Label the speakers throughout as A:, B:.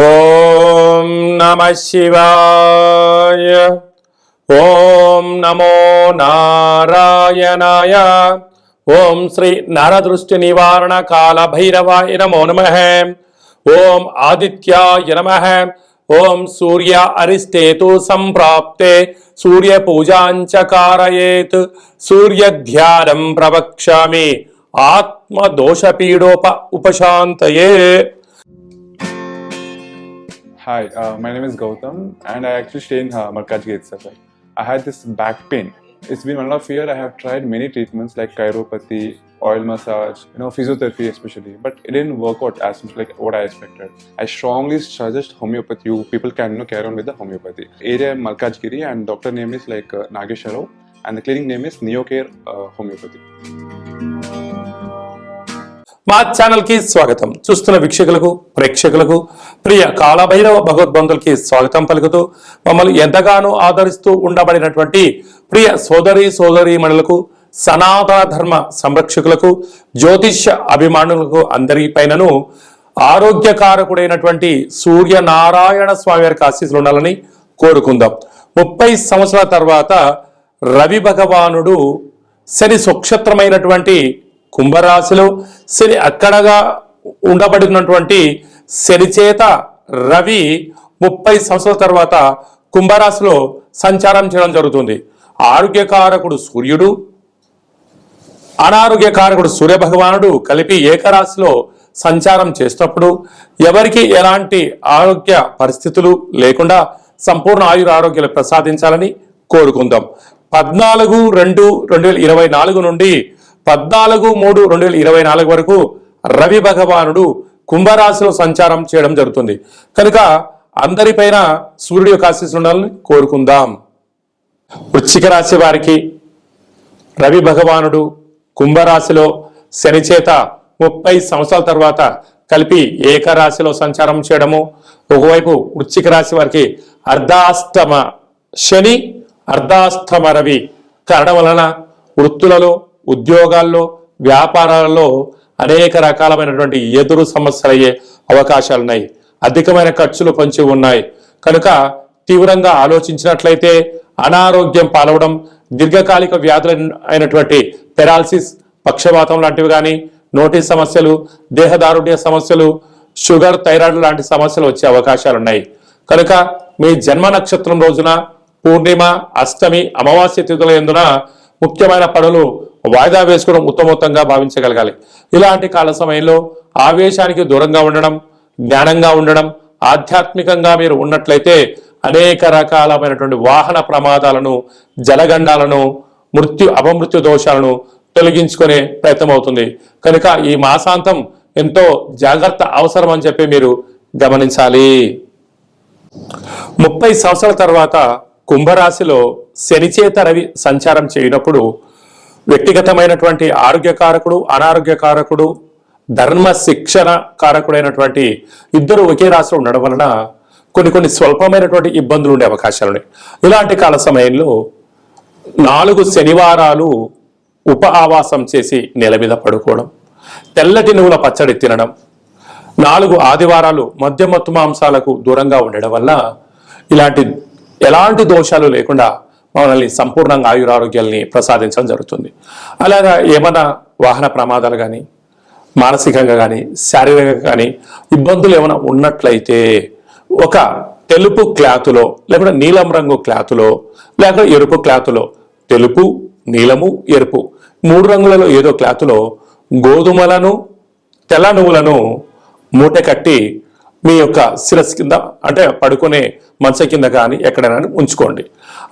A: ఓం నమః శివాయ. ఓం నమో నారాయణాయ. ఓం శ్రీ నరదృష్టి నివారణ కాల భైరవాయ నమో నమః. ఓం ఆదిత్యాయ నమః. ఓం సూర్య అరిష్టేతు సంప్రాప్తే సూర్య పూజాంచ కారయేత్. సూర్య ధ్యానం ప్రవక్ష్యామి ఆత్మ దోషపీడోప ఉపశాంతయే.
B: Hi, my name is Gautam and I actually stay in Markajgiri itself. I had this back pain. It's been 1.5 years. I have tried many treatments like chiropathy, oil massage, physiotherapy especially, but it didn't work out as much like what I expected. I strongly suggest homeopathy. You people can carry on with the homeopathy. Area Markajgiri and doctor name is like Nagesh Rao and the clinic name is Neocare Homeopathy.
A: మా ఛానల్కి స్వాగతం. చూస్తున్న వీక్షకులకు ప్రేక్షకులకు ప్రియ కాళభైరవ భగవద్బంధులకి స్వాగతం పలుకుతూ మమ్మల్ని ఎంతగానో ఆదరిస్తూ ఉండబడినటువంటి ప్రియ సోదరీమణులకు, సనాతన ధర్మ సంరక్షకులకు, జ్యోతిష్య అభిమానులకు అందరిపైనను ఆరోగ్యకారకుడైనటువంటి సూర్యనారాయణ స్వామి వారికి ఆశీస్సులు ఉండాలని కోరుకుందాం. 30 సంవత్సరాల తర్వాత రవి భగవానుడు శని సుక్షత్రమైనటువంటి కుంభరాశిలో శని అక్కడగా ఉండబడినటువంటి శని చేత రవి 30 సంవత్సరాల తర్వాత కుంభరాశిలో సంచారం చేయడం జరుగుతుంది. ఆరోగ్యకారకుడు సూర్యుడు, అనారోగ్యకారకుడు సూర్య భగవానుడు కలిపి ఏకరాశిలో సంచారం చేసినప్పుడు ఎవరికి ఎలాంటి ఆరోగ్య పరిస్థితులు లేకుండా సంపూర్ణ ఆయురారోగ్యాలు ప్రసాదించాలని కోరుకుందాం. 14/2/2024 నుండి 14/3/2024 వరకు రవి భగవానుడు కుంభరాశిలో సంచారం చేయడం జరుగుతుంది. కనుక అందరిపైన సూర్యుడి యొక్క ఆశీస్సులు ఉండాలని కోరుకుందాం. వృశ్చిక రాశి వారికి రవి భగవానుడు కుంభరాశిలో శని చేత 30 సంవత్సరాల తర్వాత కలిపి ఏకరాశిలో సంచారం చేయడము, ఒకవైపు వృశ్చిక రాశి వారికి అర్ధాష్టమ శని అర్ధాష్టమ రవి కారణం వలన వృత్తులలో, ఉద్యోగాల్లో, వ్యాపారాలలో అనేక రకాలమైనటువంటి ఎదురు సమస్యలయ్యే అవకాశాలున్నాయి. అధికమైన ఖర్చులు పొంచి ఉన్నాయి. కనుక తీవ్రంగా ఆలోచించినట్లయితే అనారోగ్యం పాలవడం, దీర్ఘకాలిక వ్యాధులు అయినటువంటి పెరాలసిస్, పక్షవాతం లాంటివి కానీ, నోటి సమస్యలు, దేహదారుఢ్య సమస్యలు, షుగర్, థైరాయిడ్ లాంటి సమస్యలు వచ్చే అవకాశాలున్నాయి. కనుక మీ జన్మ నక్షత్రం రోజున పూర్ణిమ, అష్టమి, అమావాస్య తిథుల యందున ముఖ్యమైన పనులు వాయిదా వేసుకోవడం ఉత్తమోత్తంగా భావించగలగాలి. ఇలాంటి కాల సమయంలో ఆవేశానికి దూరంగా ఉండడం, జ్ఞానంగా ఉండడం, ఆధ్యాత్మికంగా మీరు ఉన్నట్లయితే అనేక రకాలమైనటువంటి వాహన ప్రమాదాలను, జలగండాలను, అపమృత్యు దోషాలను తొలగించుకునే ప్రయత్నం అవుతుంది. కనుక ఈ మాసాంతం ఎంతో జాగ్రత్త అవసరం అని చెప్పి మీరు గమనించాలి. 30 సంవత్సరాల తర్వాత కుంభరాశిలో శని చేత రవి సంచారం చేయనప్పుడు వ్యక్తిగతమైనటువంటి ఆరోగ్యకారకుడు, అనారోగ్యకారకుడు, ధర్మ శిక్షణ కారకుడైనటువంటి ఇద్దరు ఒకే రాశిలో ఉండడం వలన కొన్ని స్వల్పమైనటువంటి ఇబ్బందులు ఉండే అవకాశాలు ఉన్నాయి. ఇలాంటి కాల సమయంలో 4 శనివారాలు ఉప ఆవాసం చేసి నేల మీద పడుకోవడం, తెల్లటి నువ్వుల పచ్చడి తినడం, 4 ఆదివారాలు మద్యమత్తు మాంసాలకు దూరంగా ఉండడం వల్ల ఎలాంటి దోషాలు లేకుండా మనల్ని సంపూర్ణంగా ఆయురారోగ్యాల్ని ప్రసాదించడం జరుగుతుంది. అలాగా ఏమైనా వాహన ప్రమాదాలు కానీ, మానసికంగా కానీ, శారీరకంగా కానీ ఇబ్బందులు ఏమైనా ఉన్నట్లయితే ఒక తెలుపు క్లాతులో, లేకపోతే నీలం రంగు క్లాతులో, లేకపోతే ఎరుపు క్లాతులో, తెలుపు, నీలము, ఎరుపు 3 రంగులలో ఏదో క్లాతులో గోధుమలను, తెల్ల నువ్వులను మూట కట్టి మీ యొక్క శిరస్సు కింద, అంటే పడుకునే మంచం కింద కానీ ఎక్కడైనా ఉంచుకోండి.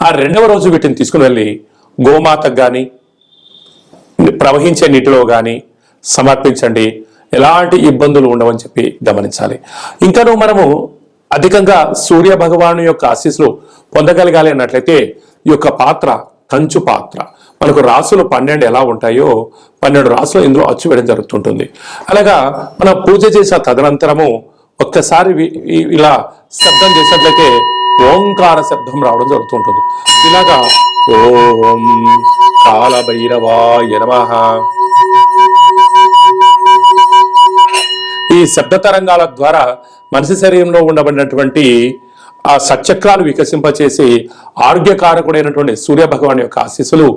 A: ఆ 2వ రోజు వీటిని తీసుకుని వెళ్ళి గోమాతకు కానీ, ప్రవహించే నీటిలో కానీ సమర్పించండి. ఎలాంటి ఇబ్బందులు ఉండవని చెప్పి గమనించాలి. ఇంకనూ మనము అధికంగా సూర్య భగవాను యొక్క ఆశీస్సులు పొందగలగాలి అన్నట్లయితే ఈ యొక్క పాత్ర కంచు పాత్ర, మనకు రాసులు 12 ఎలా ఉంటాయో 12 రాసులు ఇందులో అచ్చు వేయడం జరుగుతుంటుంది. అలాగా మనం పూజ చేసిన తదనంతరము ఒక్కసారి ఇలా శబ్దం చేసినట్లయితే ఓంకార శబ్దం రావడం జరుగుతుంటుంది. ఇలాగా ఓం కాళభైరవాయ నమః, ఈ శబ్ద తరంగాల ద్వారా మనిషి శరీరంలో ఉండబడినటువంటి ఆ సచక్రాలు వికసింపచేసి ఆరోగ్యకారకుడైనటువంటి సూర్య భగవాన్ యొక్క ఆశీస్సులు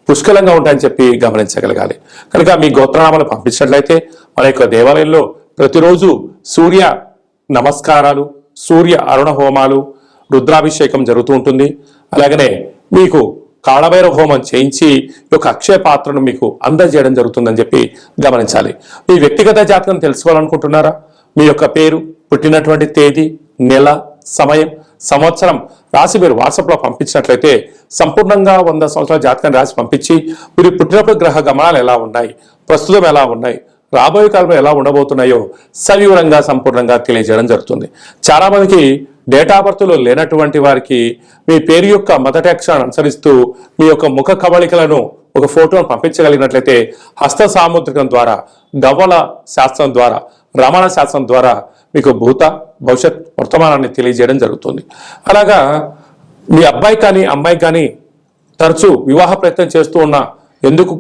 A: పుష్కలంగా ఉంటాయని చెప్పి గమనించగలగాలి. కనుక మీ గోత్రనామాలు పంపించినట్లయితే మన యొక్క దేవాలయంలో ప్రతిరోజు సూర్య నమస్కారాలు, సూర్య అరుణ హోమాలు, రుద్రాభిషేకం జరుగుతూ ఉంటుంది. అలాగనే మీకు కాళభైరవ హోమం చేయించి ఈ యొక్క అక్షయ పాత్రను మీకు అందజేయడం జరుగుతుందని చెప్పి గమనించాలి. మీ వ్యక్తిగత జాతకం తెలుసుకోవాలనుకుంటున్నారా? మీ యొక్క పేరు, పుట్టినటువంటి తేదీ, నెల, సమయం, సంవత్సరం రాసి మీరు వాట్సాప్లో పంపించినట్లయితే సంపూర్ణంగా 100 సంవత్సరాల జాతకాన్ని రాసి పంపించి మీరు పుట్టినప్పుడు గ్రహ గమనాలు ఎలా ఉన్నాయి, ప్రస్తుతం ఎలా ఉన్నాయి, రాబోయే కాలంలో ఎలా ఉండబోతున్నాయో సవివరంగా సంపూర్ణంగా తెలియజేయడం జరుగుతుంది. చాలా మందికి డేట్ ఆఫ్ బర్త్లో లేనటువంటి వారికి మీ పేరు యొక్క మొదటి అక్షరాన్ని అనుసరిస్తూ మీ యొక్క ముఖ కవళికలను ఒక ఫోటోను పంపించగలిగినట్లయితే హస్త సాముద్రికం ద్వారా, గవ్వల శాస్త్రం ద్వారా, రమణ శాస్త్రం ద్వారా మీకు భూత భవిష్యత్ వర్తమానాన్ని తెలియజేయడం జరుగుతుంది. అలాగా మీ అబ్బాయి కానీ అమ్మాయి కానీ తరచూ వివాహ ప్రయత్నం చేస్తూ ఉన్నా ఎందుకు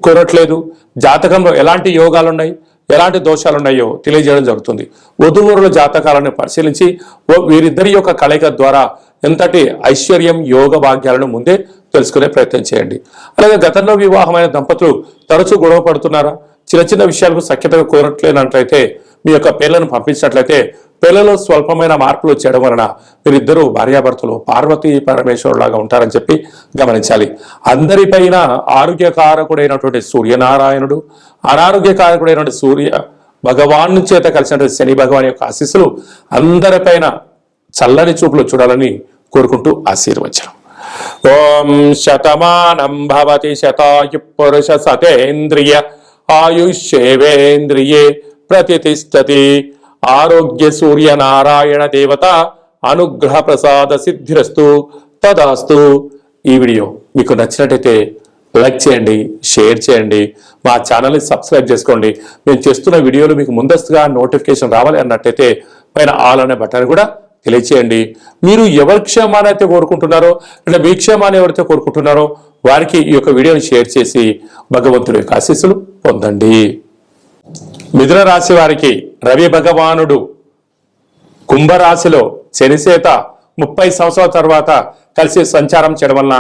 A: కోరట్లేదు, జాతకంలో ఎలాంటి యోగాలు ఉన్నాయి, ఎలాంటి దోషాలు ఉన్నాయో తెలియజేయడం జరుగుతుంది. వధూవరుల జాతకాలను పరిశీలించి వీరిద్దరి యొక్క కలయిక ద్వారా ఎంతటి ఐశ్వర్యం, యోగ భాగ్యాలను ముందే తెలుసుకునే ప్రయత్నం చేయండి. అలాగే గతంలో వివాహమైన దంపతులు తరచూ గొడవ పడుతున్నారా, చిన్న చిన్న విషయాలకు సఖ్యతగా కోరట్లేనట్లయితే మీ యొక్క పేర్లను పంపించినట్లయితే పిల్లలు స్వల్పమైన మార్పులు చేయడం వలన వీరిద్దరూ భార్యాభర్తలు పార్వతీ పరమేశ్వరులాగా ఉంటారని చెప్పి గమనించాలి. అందరిపైన ఆరోగ్యకారకుడైనటువంటి సూర్యనారాయణుడు, అనారోగ్యకారకుడైనటువంటి సూర్య భగవాను చేత కలిసినటువంటి శని భగవాన్ యొక్క ఆశీస్సులు అందరిపైన చల్లని చూపులు చూడాలని కోరుకుంటూ ఆశీర్వచనం. ఓం శతమానం భవతి శతాయు పురుష సతేంద్రియ ఆయుష్యేవేంద్రియే ప్రతిష్టతి. ఆరోగ్య సూర్య నారాయణ దేవత అనుగ్రహ ప్రసాద సిద్ధిరస్తు తదాస్తు. ఈ వీడియో మీకు నచ్చినట్టయితే లైక్ చేయండి, షేర్ చేయండి, మా ఛానల్ని సబ్స్క్రైబ్ చేసుకోండి. మేము చేస్తున్న వీడియోలు మీకు ముందస్తుగా నోటిఫికేషన్ రావాలి అన్నట్టయితే పైన ఆల్ అనే బటన్ కూడా తెలియచేయండి. మీరు ఎవరి క్షేమాన్ని అయితే కోరుకుంటున్నారో అంటే మీ క్షేమాన్ని ఎవరైతే కోరుకుంటున్నారో వారికి ఈ యొక్క వీడియోని షేర్ చేసి భగవంతుడి యొక్క ఆశీస్సులు పొందండి. మిథున రాశి వారికి రవి భగవానుడు కుంభరాశిలో శనిచేత 30 సంవత్సరాల తర్వాత కలిసి సంచారం చేయడం వలన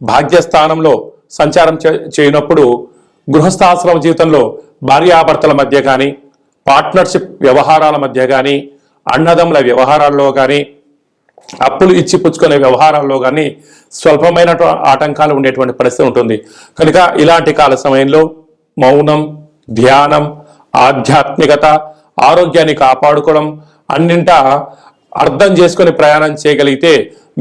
A: భాగ్యస్థానంలో సంచారం చేయనప్పుడు గృహస్థాశ్రమ జీవితంలో భార్యాభర్తల మధ్య కానీ, పార్ట్నర్షిప్ వ్యవహారాల మధ్య కానీ, అన్నదమ్ముల వ్యవహారాల్లో కానీ, అప్పులు ఇచ్చి పుచ్చుకునే వ్యవహారాల్లో కానీ స్వల్పమైన ఆటంకాలు ఉండేటువంటి పరిస్థితి ఉంటుంది. కనుక ఇలాంటి కాల సమయంలో మౌనం, ధ్యానం, ఆధ్యాత్మికత, ఆరోగ్యాన్ని కాపాడుకోవడం అన్నింటా అర్థం చేసుకుని ప్రయాణం చేయగలిగితే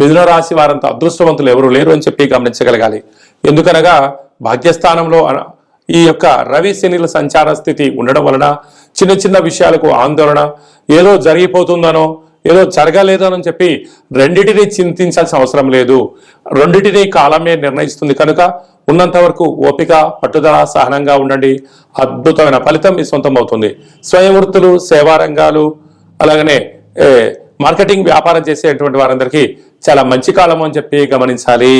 A: మిథున రాశి వారంత అదృష్టవంతులు ఎవరు లేరు అని చెప్పి గమనించగలగాలి. ఎందుకనగా భాగ్యస్థానంలో ఈ యొక్క రవి శనిల సంచార స్థితి ఉండడం వలన చిన్న చిన్న విషయాలకు ఆందోళన, ఏదో జరిగిపోతుందనో ఏదో జరగలేదనని చెప్పి రెండిటిని చింతించాల్సిన అవసరం లేదు. రెండిటిని కాలమే నిర్ణయిస్తుంది. కనుక ఉన్నంత వరకు ఓపిక, పట్టుదల, సహనంగా ఉండండి. అద్భుతమైన ఫలితం మీ సొంతం అవుతుంది. స్వయం వృత్తులు, సేవా రంగాలు, అలాగనే మార్కెటింగ్ వ్యాపారం చేసేటువంటి వారందరికీ చాలా మంచి కాలం అని చెప్పి గమనించాలి.